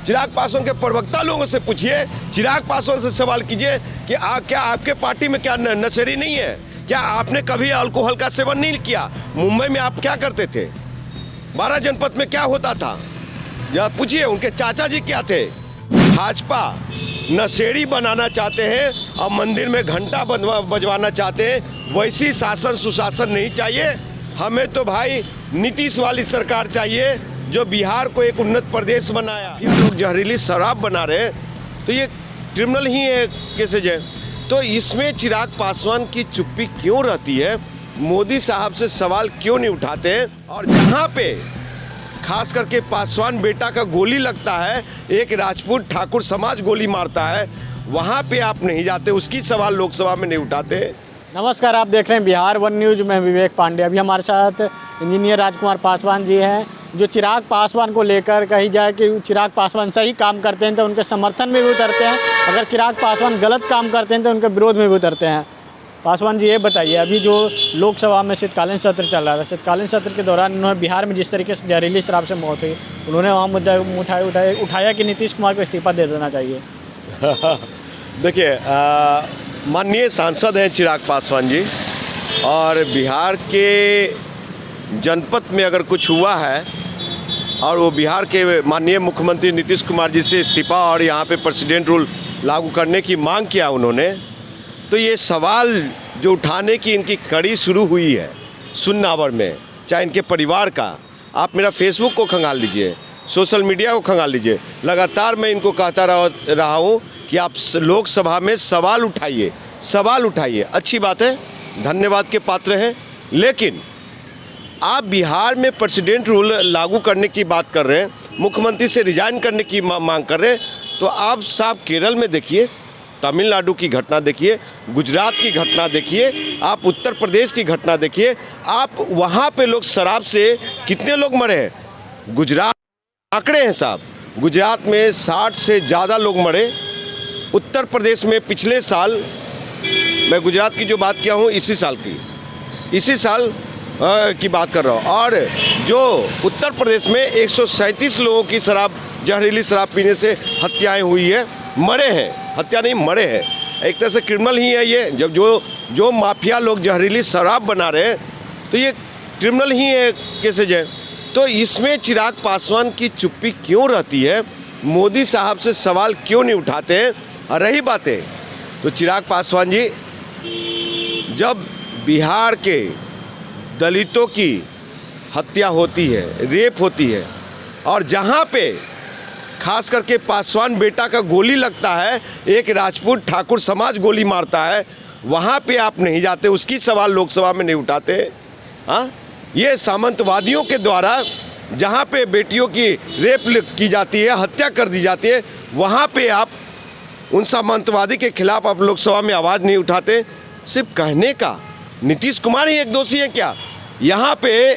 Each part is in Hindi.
चिराग पासवान के प्रवक्ता लोगों से पूछिए, चिराग पासवान से सवाल कीजिए कि क्या आपके पार्टी में क्या नशेड़ी नहीं है? क्या आपने कभी अल्कोहल का सेवन नहीं किया? मुंबई में आप क्या करते थे? 12 जनपद में क्या होता था? या पूछिए उनके चाचा जी क्या थे? भाजपा नशेड़ी बनाना चाहते हैं और मंदिर में घंटा बजवाना चाहते हैं। वैसी शासन सुशासन नहीं चाहिए हमें। तो भाई नीतीश वाली सरकार चाहिए जो बिहार को एक उन्नत प्रदेश बनाया। ये लोग जहरीली शराब बना रहे हैं तो ये क्रिमिनल ही है, केसेज है। तो इसमें चिराग पासवान की चुप्पी क्यों रहती है? मोदी साहब से सवाल क्यों नहीं उठाते हैं? और जहाँ पे खास करके पासवान बेटा का गोली लगता है, एक राजपूत ठाकुर समाज गोली मारता है, वहाँ पे आप नहीं जाते, उसकी सवाल लोकसभा में नहीं उठाते। नमस्कार, आप देख रहे हैं बिहार वन न्यूज़ में विवेक पांडे। अभी हमारे साथ इंजीनियर राजकुमार पासवान जी हैं जो चिराग पासवान को लेकर कही जाए कि चिराग पासवान सही काम करते हैं तो उनके समर्थन में भी उतरते हैं, अगर चिराग पासवान गलत काम करते हैं तो उनके विरोध में भी उतरते हैं। पासवान जी ये बताइए, अभी जो लोकसभा में शीतकालीन सत्र चल रहा था, शीतकालीन सत्र के दौरान उन्होंने बिहार में जिस तरीके से जहरीली शराब से मौत हुई, उन्होंने वहाँ मुद्दा उठाया कि नीतीश कुमार को इस्तीफा दे देना चाहिए। देखिए, माननीय सांसद हैं चिराग पासवान जी, और बिहार के जनपद में अगर कुछ हुआ है और वो बिहार के माननीय मुख्यमंत्री नीतीश कुमार जी से इस्तीफा और यहाँ पे प्रेसिडेंट रूल लागू करने की मांग किया उन्होंने, तो ये सवाल जो उठाने की इनकी कड़ी शुरू हुई है सुन्नावर में, चाहे इनके परिवार का, आप मेरा फेसबुक को खंगाल लीजिए, सोशल मीडिया को खंगाल लीजिए, लगातार मैं इनको कहता रहा हूँ कि आप लोकसभा में सवाल उठाइए। अच्छी बात है, धन्यवाद के पात्र हैं, लेकिन आप बिहार में प्रेसिडेंट रूल लागू करने की बात कर रहे हैं, मुख्यमंत्री से रिजाइन करने की मांग कर रहे हैं, तो आप साहब केरल में देखिए, तमिलनाडु की घटना देखिए, गुजरात की घटना देखिए, आप उत्तर प्रदेश की घटना देखिए, आप वहाँ पे लोग शराब से कितने लोग मरे हैं? गुजरात आंकड़े हैं साहब, गुजरात में 60 से ज़्यादा लोग मरे। उत्तर प्रदेश में पिछले साल, मैं गुजरात की जो बात किया हूँ इसी साल की बात कर रहा हूँ, और जो उत्तर प्रदेश में 137 लोगों की जहरीली शराब पीने से हत्याएं हुई है, मरे हैं, हत्या नहीं मरे हैं, एक तरह से क्रिमिनल ही है ये। जब जो माफिया लोग जहरीली शराब बना रहे हैं तो ये क्रिमिनल ही है, केसेज है। तो इसमें चिराग पासवान की चुप्पी क्यों रहती है? मोदी साहब से सवाल क्यों नहीं उठाते हैं? और रही बातें, तो चिराग पासवान जी, जब बिहार के दलितों की हत्या होती है, रेप होती है, और जहाँ पे खास करके पासवान बेटा का गोली लगता है, एक राजपूत ठाकुर समाज गोली मारता है, वहाँ पे आप नहीं जाते, उसकी सवाल लोकसभा में नहीं उठाते। हाँ, ये सामंतवादियों के द्वारा जहाँ पे बेटियों की रेप की जाती है, हत्या कर दी जाती है, वहाँ पे आप उन सामंतवादी के खिलाफ आप लोकसभा में आवाज़ नहीं उठाते। सिर्फ कहने का नीतीश कुमार ही एक दोषी है क्या? यहाँ पे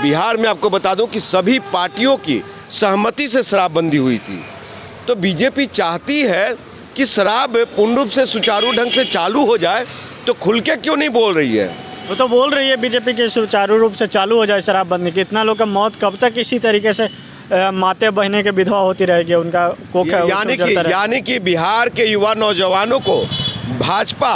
बिहार में आपको बता दूं कि सभी पार्टियों की सहमति से शराबबंदी हुई थी। तो बीजेपी चाहती है कि शराब पूर्ण रूप से सुचारू ढंग से चालू हो जाए, तो खुल के क्यों नहीं बोल रही है? वो तो बोल रही है बीजेपी के सुचारू रूप से चालू हो जाए शराबबंदी। कितना लोग का मौत कब तक इसी तरीके से माते बहने के विधवा होती रहेगी, उनका कोख यानी कि बिहार के युवा नौजवानों को भाजपा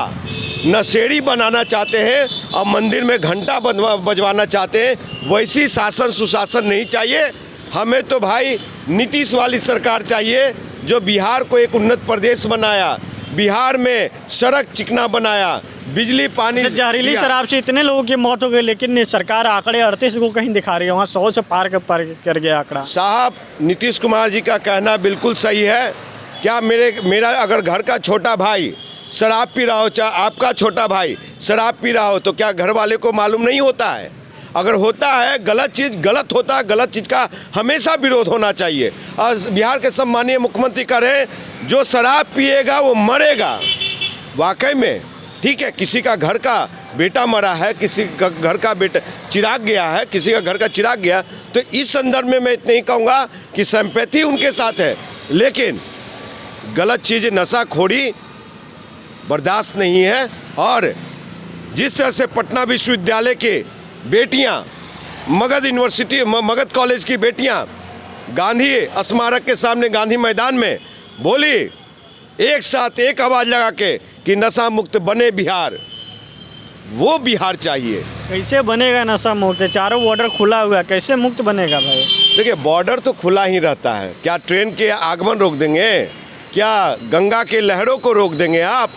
नशेड़ी बनाना चाहते हैं और मंदिर में घंटा बजवाना चाहते हैं। वैसी शासन सुशासन नहीं चाहिए हमें। तो भाई नीतीश वाली सरकार चाहिए जो बिहार को एक उन्नत प्रदेश बनाया, बिहार में सड़क चिकना बनाया, बिजली पानी। जहरीली शराब से इतने लोगों की मौत हो गई, लेकिन सरकार आंकड़े 38 को कहीं दिखा रही है, वहाँ 100 से पार कर गया आंकड़ा। साहब, नीतीश कुमार जी का कहना बिल्कुल सही है। क्या मेरा अगर घर का छोटा भाई शराब पी रहा हो, चाहे आपका छोटा भाई शराब पी रहा हो, तो क्या घर वाले को मालूम नहीं होता है? अगर होता है, गलत चीज़ गलत होता है, गलत चीज़ का हमेशा विरोध होना चाहिए। और बिहार के सम्मानीय मुख्यमंत्री कह रहे हैं जो शराब पिएगा वो मरेगा। वाकई में ठीक है, किसी का घर का बेटा मरा है, किसी का घर का बेटा चिराग गया है, किसी का घर का चिराग गया, तो इस संदर्भ में मैं इतना ही कहूँगा कि सिंपैथी उनके साथ है, लेकिन गलत चीज़ नशाखोरी बर्दाश्त नहीं है। और जिस तरह से पटना विश्वविद्यालय के बेटियां, मगध यूनिवर्सिटी, मगध कॉलेज की बेटियां गांधी स्मारक के सामने गांधी मैदान में बोली एक साथ एक आवाज़ लगा के कि नशा मुक्त बने बिहार, वो बिहार चाहिए। कैसे बनेगा नशा मुक्त? चारों बॉर्डर खुला हुआ है, कैसे मुक्त बनेगा भाई? देखिए बॉर्डर तो खुला ही रहता है, क्या ट्रेन के आगमन रोक देंगे? क्या गंगा के लहरों को रोक देंगे आप?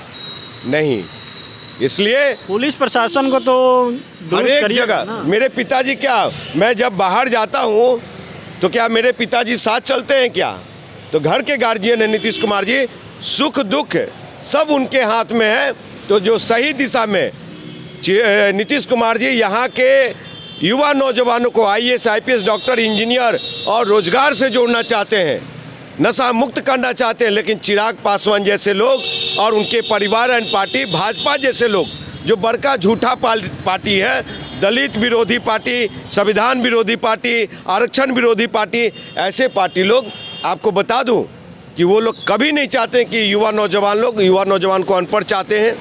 नहीं। इसलिए पुलिस प्रशासन को तो हर दुरुस्त एक करिएगा जगह ना। मेरे पिताजी, क्या मैं जब बाहर जाता हूँ तो क्या मेरे पिताजी साथ चलते हैं क्या? तो घर के गार्जियन है नीतीश कुमार जी, सुख दुख सब उनके हाथ में है। तो जो सही दिशा में नीतीश कुमार जी यहाँ के युवा नौजवानों को IAS, IPS, डॉक्टर, इंजीनियर और रोजगार से जोड़ना चाहते हैं, नशा मुक्त करना चाहते हैं, लेकिन चिराग पासवान जैसे लोग और उनके परिवार एंड पार्टी, भाजपा जैसे लोग जो बड़का झूठा पार्टी है, दलित विरोधी पार्टी, संविधान विरोधी पार्टी, आरक्षण विरोधी पार्टी, ऐसे पार्टी लोग, आपको बता दूं कि वो लोग कभी नहीं चाहते कि युवा नौजवान को अनपढ़ चाहते हैं,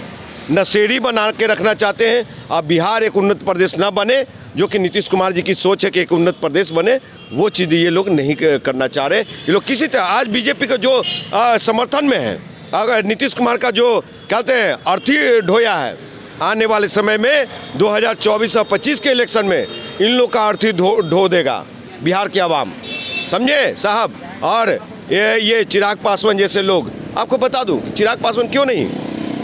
नशेड़ी बना के रखना चाहते हैं। अब बिहार एक उन्नत प्रदेश ना बने, जो कि नीतीश कुमार जी की सोच है कि एक उन्नत प्रदेश बने, वो चीज़ ये लोग नहीं करना चाह रहे। ये लोग किसी तरह आज बीजेपी का जो समर्थन में है, अगर नीतीश कुमार का जो कहते हैं अर्थी ढोया है, आने वाले समय में 2024 और 25 के इलेक्शन में इन लोग का अर्थी ढो देगा बिहार की आवाम, समझे साहब। और ये चिराग पासवान जैसे लोग, आपको बता दूं चिराग पासवान क्यों नहीं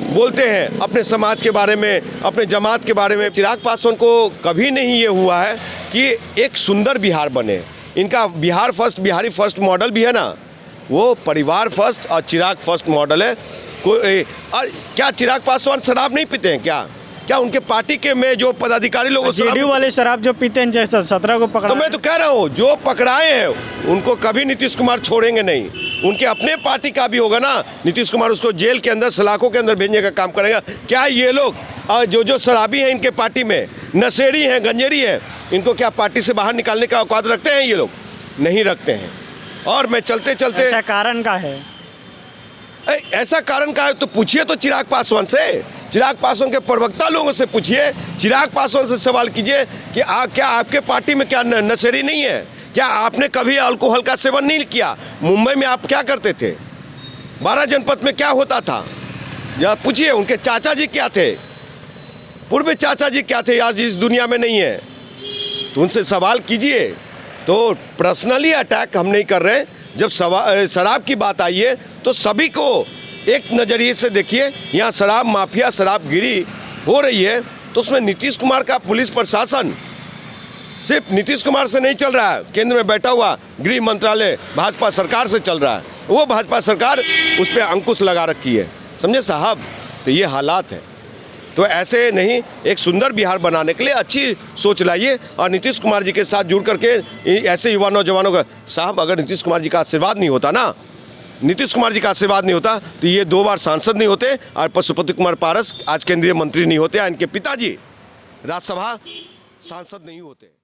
बोलते हैं अपने समाज के बारे में, अपने जमात के बारे में। चिराग पासवान को कभी नहीं ये हुआ है कि एक सुंदर बिहार बने। इनका Bihar first, Bihari first model भी है ना, वो परिवार फर्स्ट और चिराग फर्स्ट मॉडल है। और क्या चिराग पासवान शराब नहीं पीते हैं क्या? क्या उनके पार्टी के में जो पदाधिकारी लोग जेडीयू वाले शराब जो पीते हैं, जैसे 17 को पकड़ा, तो मैं तो कह रहा हूँ जो पकड़ाए हैं उनको कभी नीतीश कुमार छोड़ेंगे नहीं। उनके अपने पार्टी का भी होगा ना, नीतीश कुमार उसको जेल के अंदर, सलाखों के अंदर भेजने का काम करेगा। क्या ये लोग जो शराबी हैं इनके पार्टी में, नशेड़ी हैं, गंजेड़ी हैं, इनको क्या पार्टी से बाहर निकालने का औकात रखते हैं? ये लोग नहीं रखते हैं। और मैं चलते चलते, ऐसा कारण का है? ऐसा कारण का है तो पूछिए तो चिराग पासवान से, चिराग पासवान के प्रवक्ता लोगों से पूछिए, चिराग पासवान से सवाल कीजिए कि क्या आपके पार्टी में क्या नशेड़ी नहीं है? क्या आपने कभी अल्कोहल का सेवन नहीं किया? मुंबई में आप क्या करते थे? 12 जनपद में क्या होता था? जरा पूछिए उनके चाचा जी क्या थे, पूर्व चाचा जी क्या थे, आज इस दुनिया में नहीं है, तो उनसे सवाल कीजिए। तो पर्सनली अटैक हम नहीं कर रहे। जब शराब की बात आई है तो सभी को एक नज़रिए से देखिए। यहाँ शराब माफिया, शराबगिरी हो रही है, तो उसमें नीतीश कुमार का पुलिस प्रशासन सिर्फ नीतीश कुमार से नहीं चल रहा है, केंद्र में बैठा हुआ गृह मंत्रालय भाजपा सरकार से चल रहा है। वो भाजपा सरकार उस पर अंकुश लगा रखी है, समझे साहब। तो ये हालात है। तो ऐसे नहीं, एक सुंदर बिहार बनाने के लिए अच्छी सोच लाइए और नीतीश कुमार जी के साथ जुड़ करके ऐसे युवा नौजवानों का, साहब अगर नीतीश कुमार जी का आशीर्वाद नहीं होता ना, नीतीश कुमार जी का आशीर्वाद नहीं होता तो ये 2 बार सांसद नहीं होते और पशुपति कुमार पारस आज केंद्रीय मंत्री नहीं होते, इनके पिताजी राज्यसभा सांसद नहीं होते।